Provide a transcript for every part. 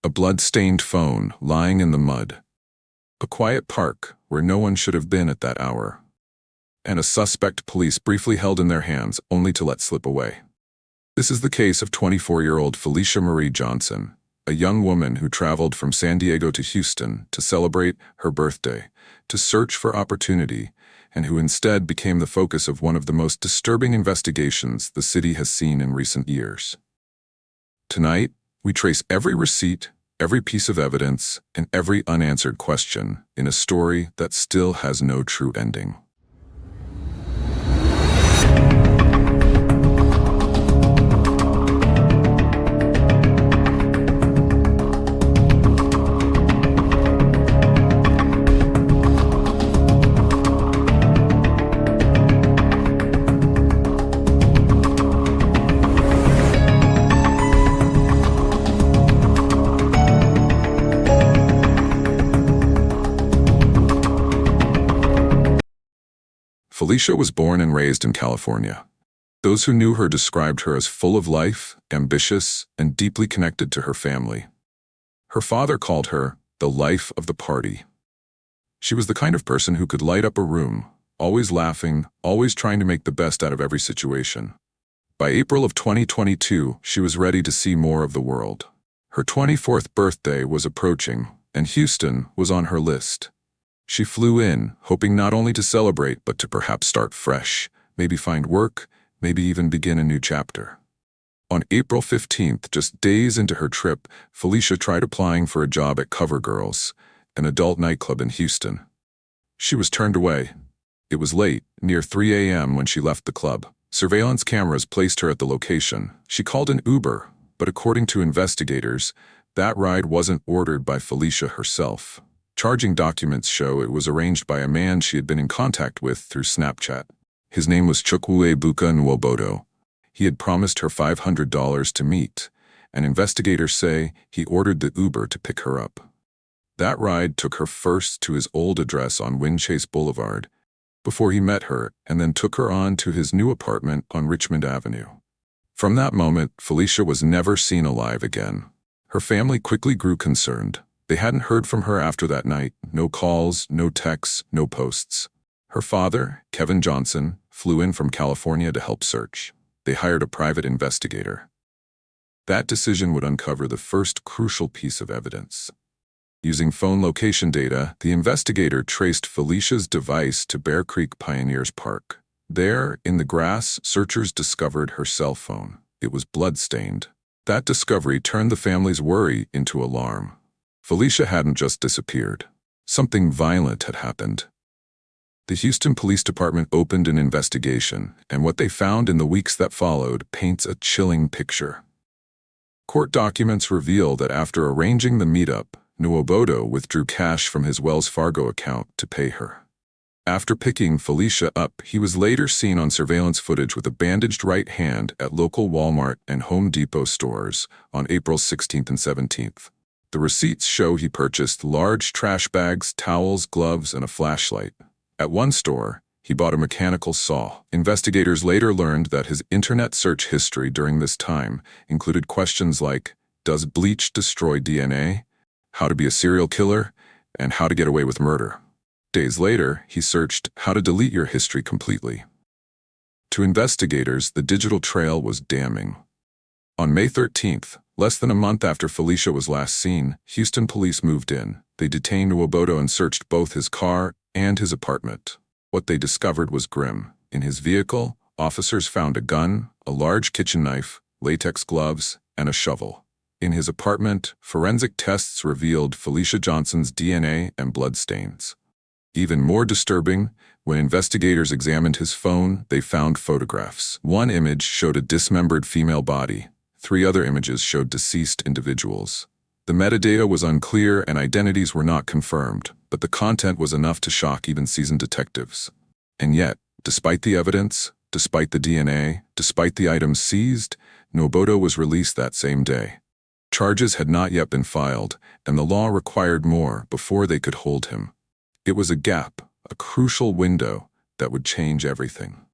A blood-stained phone lying in the mud. A quiet park where no one should have been at that hour. And a suspect police briefly held in their hands only to let slip away. This is the case of 24-year-old Tyeasha Marie Johnson, a young woman who traveled from San Diego to Houston to celebrate her birthday, to search for opportunity, and who instead became the focus of one of the most disturbing investigations the city has seen in recent years. Tonight, we trace every receipt, every piece of evidence, and every unanswered question in a story that still has no true ending. Tyeasha was born and raised in California. Those who knew her described her as full of life, ambitious, and deeply connected to her family. Her father called her the life of the party. She was the kind of person who could light up a room, always laughing, always trying to make the best out of every situation. By April of 2022, she was ready to see more of the world. Her 24th birthday was approaching, and Houston was on her list. She flew in, hoping not only to celebrate, but to perhaps start fresh, maybe find work, maybe even begin a new chapter. On April 15th, just days into her trip, Tyeasha tried applying for a job at CoverGirls, an adult nightclub in Houston. She was turned away. It was late, near 3 a.m. when she left the club. Surveillance cameras placed her at the location. She called an Uber, but according to investigators, that ride wasn't ordered by Tyeasha herself. Charging documents show it was arranged by a man she had been in contact with through Snapchat. His name was Chukwuebuka Nwobodo. He had promised her $500 to meet, and investigators say he ordered the Uber to pick her up. That ride took her first to his old address on Windchase Boulevard, before he met her and then took her on to his new apartment on Richmond Avenue. From that moment, Tyeasha was never seen alive again. Her family quickly grew concerned. They hadn't heard from her after that night. No calls, no texts, no posts. Her father, Kevin Johnson, flew in from California to help search. They hired a private investigator. That decision would uncover the first crucial piece of evidence. Using phone location data, the investigator traced Tyeasha's device to Bear Creek Pioneers Park. There, in the grass, searchers discovered her cell phone. It was blood-stained. That discovery turned the family's worry into alarm. Tyeasha hadn't just disappeared. Something violent had happened. The Houston Police Department opened an investigation, and what they found in the weeks that followed paints a chilling picture. Court documents reveal that after arranging the meetup, Nwobodo withdrew cash from his Wells Fargo account to pay her. After picking Tyeasha up, he was later seen on surveillance footage with a bandaged right hand at local Walmart and Home Depot stores on April 16th and 17th. The receipts show he purchased large trash bags, towels, gloves, and a flashlight. At one store, he bought a mechanical saw. Investigators later learned that his internet search history during this time included questions like, does bleach destroy DNA? How to be a serial killer? And how to get away with murder. Days later, he searched how to delete your history completely. To investigators, the digital trail was damning. On May 13th, less than a month after Tyeasha was last seen, Houston police moved in. They detained Nwobodo and searched both his car and his apartment. What they discovered was grim. In his vehicle, officers found a gun, a large kitchen knife, latex gloves, and a shovel. In his apartment, forensic tests revealed Tyeasha Johnson's DNA and bloodstains. Even more disturbing, when investigators examined his phone, they found photographs. One image showed a dismembered female body. 3 other images showed deceased individuals. The metadata was unclear and identities were not confirmed, but the content was enough to shock even seasoned detectives. And yet, despite the evidence, despite the DNA, despite the items seized, Nwobodo was released that same day. Charges had not yet been filed, and the law required more before they could hold him. It was a gap, a crucial window that would change everything.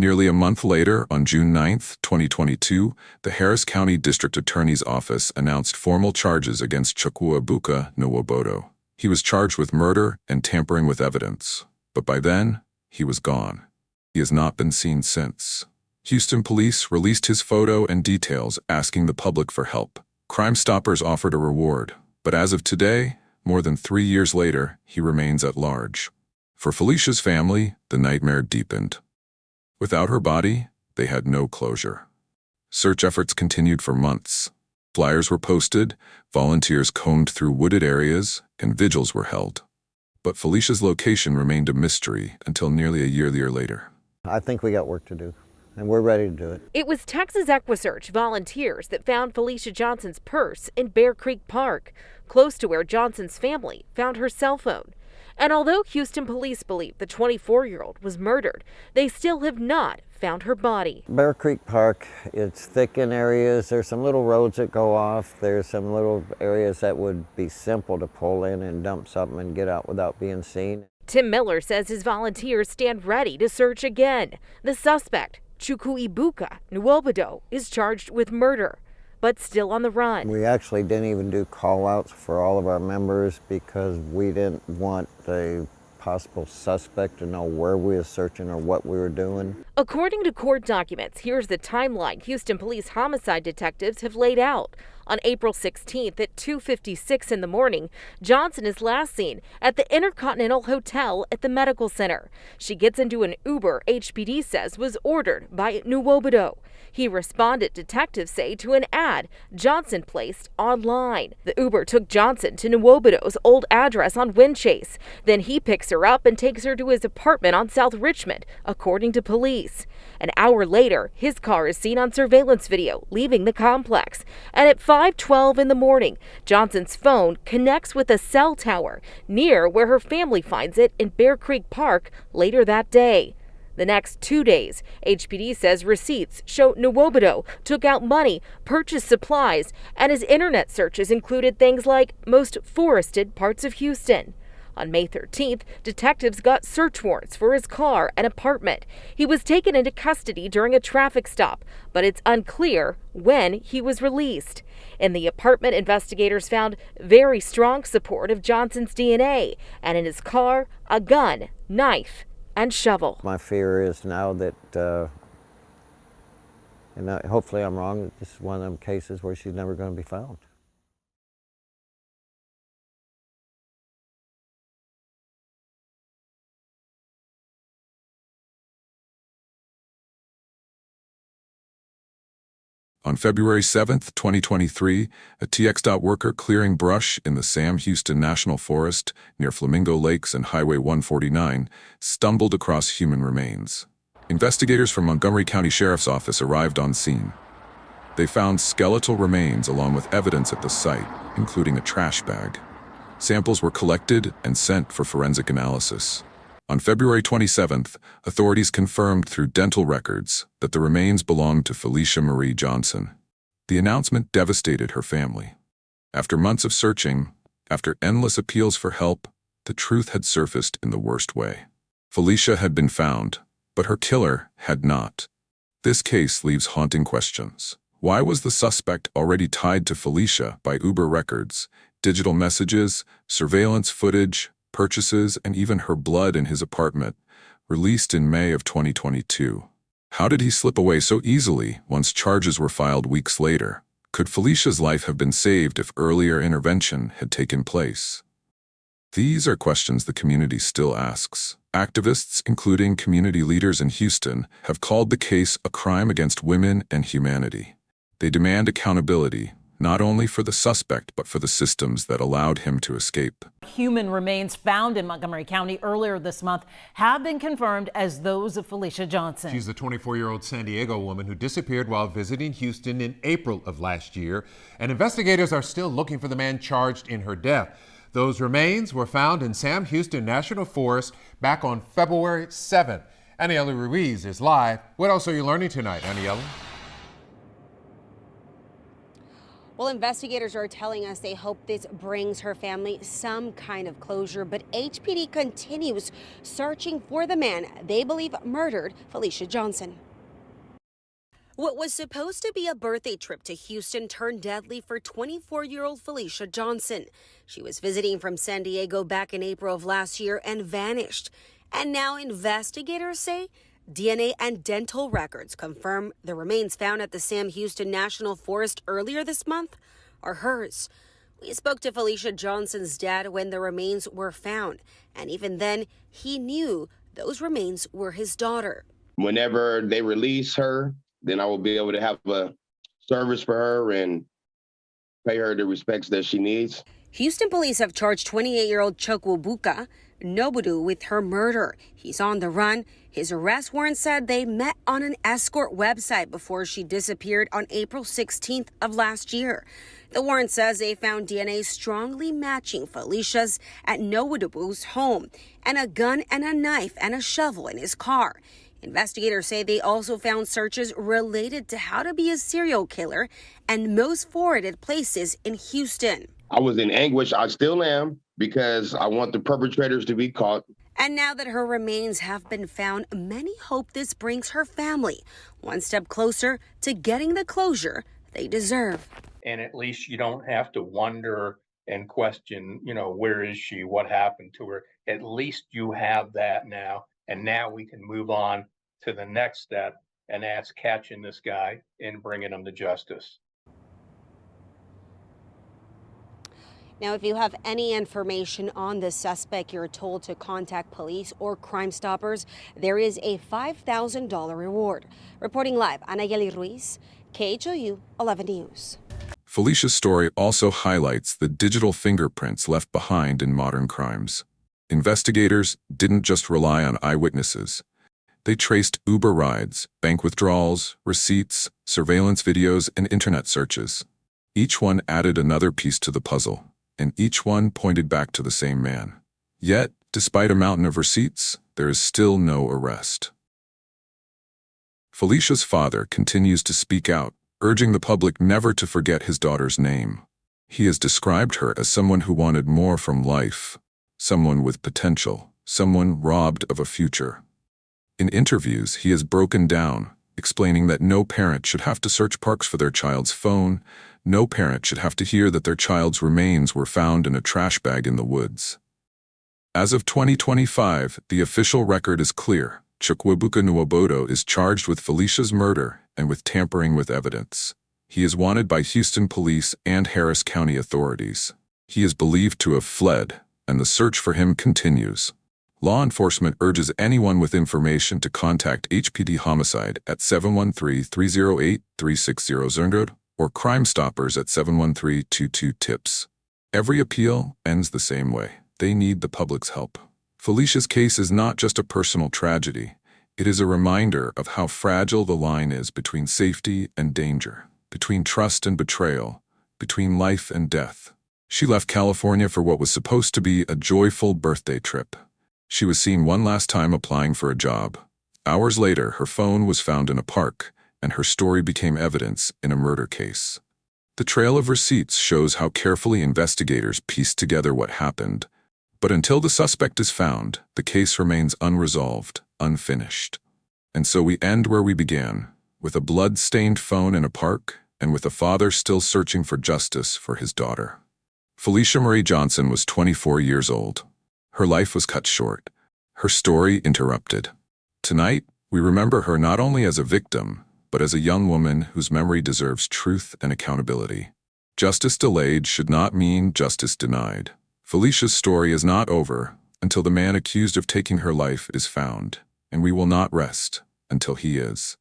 Nearly a month later, on June 9, 2022, the Harris County District Attorney's Office announced formal charges against Chukwuebuka Nwobodo. He was charged with murder and tampering with evidence, but by then, he was gone. He has not been seen since. Houston police released his photo and details, asking the public for help. Crime Stoppers offered a reward, but as of today, more than 3 years later, he remains at large. For Felicia's family, the nightmare deepened. Without her body, they had no closure. Search efforts continued for months. Flyers were posted, volunteers combed through wooded areas, and vigils were held. But Felicia's location remained a mystery until nearly a year later. I think we got work to do, and we're ready to do it. It was Texas EquiSearch volunteers that found Felicia Johnson's purse in Bear Creek Park, close to where Johnson's family found her cell phone. And although Houston police believe the 24-year-old was murdered, they still have not found her body. Bear Creek Park, it's thick in areas. There's some little roads that go off. There's some little areas that would be simple to pull in and dump something and get out without being seen. Tim Miller says his volunteers stand ready to search again. The suspect, Chukwuebuka Nwobodo, is charged with murder, but still on the run. We actually didn't even do call-outs for all of our members because we didn't want the possible suspect to know where we were searching or what we were doing. According to court documents, here's the timeline Houston police homicide detectives have laid out. On April 16th at 2:56 in the morning, Johnson is last seen at the Intercontinental Hotel at the medical center. She gets into an Uber HPD says was ordered by Nwobodo. He responded, detectives say, to an ad Johnson placed online. The Uber took Johnson to Nwobodo's old address on Windchase. Then he picks her up and takes her to his apartment on South Richmond, according to police. An hour later, his car is seen on surveillance video leaving the complex. And at 5:12 in the morning, Johnson's phone connects with a cell tower near where her family finds it in Bear Creek Park later that day. The next 2 days, HPD says receipts show Nwobodo took out money, purchased supplies, and his internet searches included things like most forested parts of Houston. On May 13th, detectives got search warrants for his car and apartment. He was taken into custody during a traffic stop, but it's unclear when he was released. In the apartment, investigators found very strong support of Johnson's DNA, and in his car, a gun, knife, and shovel. My fear is now that, and hopefully I'm wrong, that this is one of them cases where she's never going to be found. On February 7, 2023, a TxDOT worker clearing brush in the Sam Houston National Forest near Flamingo Lakes and Highway 149 stumbled across human remains. Investigators from Montgomery County Sheriff's Office arrived on scene. They found skeletal remains along with evidence at the site, including a trash bag. Samples were collected and sent for forensic analysis. On February 27th, authorities confirmed through dental records that the remains belonged to Felicia Marie Johnson. The announcement devastated her family. After months of searching, after endless appeals for help, the truth had surfaced in the worst way. Felicia had been found, but her killer had not. This case leaves haunting questions. Why was the suspect already tied to Felicia by Uber records, digital messages, surveillance footage, purchases, and even her blood in his apartment, released in May of 2022? How did he slip away so easily once charges were filed weeks later? Could Felicia's life have been saved if earlier intervention had taken place? These are questions the community still asks. Activists, including community leaders in Houston, have called the case a crime against women and humanity. They demand accountability, not only for the suspect, but for the systems that allowed him to escape. Human remains found in Montgomery County earlier this month have been confirmed as those of Felicia Johnson. She's the 24-year-old San Diego woman who disappeared while visiting Houston in April of last year, and investigators are still looking for the man charged in her death. Those remains were found in Sam Houston National Forest back on February 7th. Aniela Ruiz is live. What else are you learning tonight, Aniela? Well, investigators are telling us they hope this brings her family some kind of closure, but HPD continues searching for the man they believe murdered Tyeasha Johnson. What was supposed to be a birthday trip to Houston turned deadly for 24-year-old Tyeasha Johnson. She was visiting from San Diego back in April of last year and vanished. And now investigators say DNA and dental records confirm the remains found at the Sam Houston National Forest earlier this month are hers. We spoke to Tyeasha Johnson's dad when the remains were found, and even then, he knew those remains were his daughter. Whenever they release her, then I will be able to have a service for her and pay her the respects that she needs. Houston police have charged 28-year-old Chukwuebuka Nobudu with her murder. He's on the run. His arrest warrant said they met on an escort website before she disappeared on April 16th of last year. The warrant says they found DNA strongly matching Tyeasha's at Nobudu's home, and a gun and a knife and a shovel in his car. Investigators say they also found searches related to how to be a serial killer and most forwarded places in Houston. I was in anguish. I still am, because I want the perpetrators to be caught. And now that her remains have been found, many hope this brings her family one step closer to getting the closure they deserve. And at least you don't have to wonder and question, where is she? What happened to her? At least you have that now. And now we can move on to the next step, and that's catching this guy and bringing him to justice. Now, if you have any information on the suspect, you're told to contact police or Crime Stoppers. There is a $5,000 reward. Reporting live, Anayeli Ruiz, KHOU 11 News. Tyeasha's story also highlights the digital fingerprints left behind in modern crimes. Investigators didn't just rely on eyewitnesses. They traced Uber rides, bank withdrawals, receipts, surveillance videos, and internet searches. Each one added another piece to the puzzle, and each one pointed back to the same man. Yet, despite a mountain of receipts, there is still no arrest. Tyeasha's father continues to speak out, urging the public never to forget his daughter's name. He has described her as someone who wanted more from life, someone with potential, someone robbed of a future. In interviews, he has broken down, explaining that no parent should have to search parks for their child's phone, no parent should have to hear that their child's remains were found in a trash bag in the woods. As of 2025, the official record is clear. Chukwuebuka Nobudu is charged with Tyeasha's murder and with tampering with evidence. He is wanted by Houston police and Harris County authorities. He is believed to have fled, and the search for him continues. Law enforcement urges anyone with information to contact HPD Homicide at 713-308-3600 or Crime Stoppers at 713-22-TIPS. Every appeal ends the same way. They need the public's help. Tyeasha's case is not just a personal tragedy. It is a reminder of how fragile the line is between safety and danger, between trust and betrayal, between life and death. She left California for what was supposed to be a joyful birthday trip. She was seen one last time applying for a job. Hours later, her phone was found in a park, and her story became evidence in a murder case. The trail of receipts shows how carefully investigators pieced together what happened. But until the suspect is found, the case remains unresolved, unfinished. And so we end where we began, with a blood-stained phone in a park, and with a father still searching for justice for his daughter. Tyeasha Marie Johnson was 24 years old. Her life was cut short, her story interrupted. Tonight, we remember her not only as a victim, but as a young woman whose memory deserves truth and accountability. Justice delayed should not mean justice denied. Tyeasha's story is not over until the man accused of taking her life is found, and we will not rest until he is.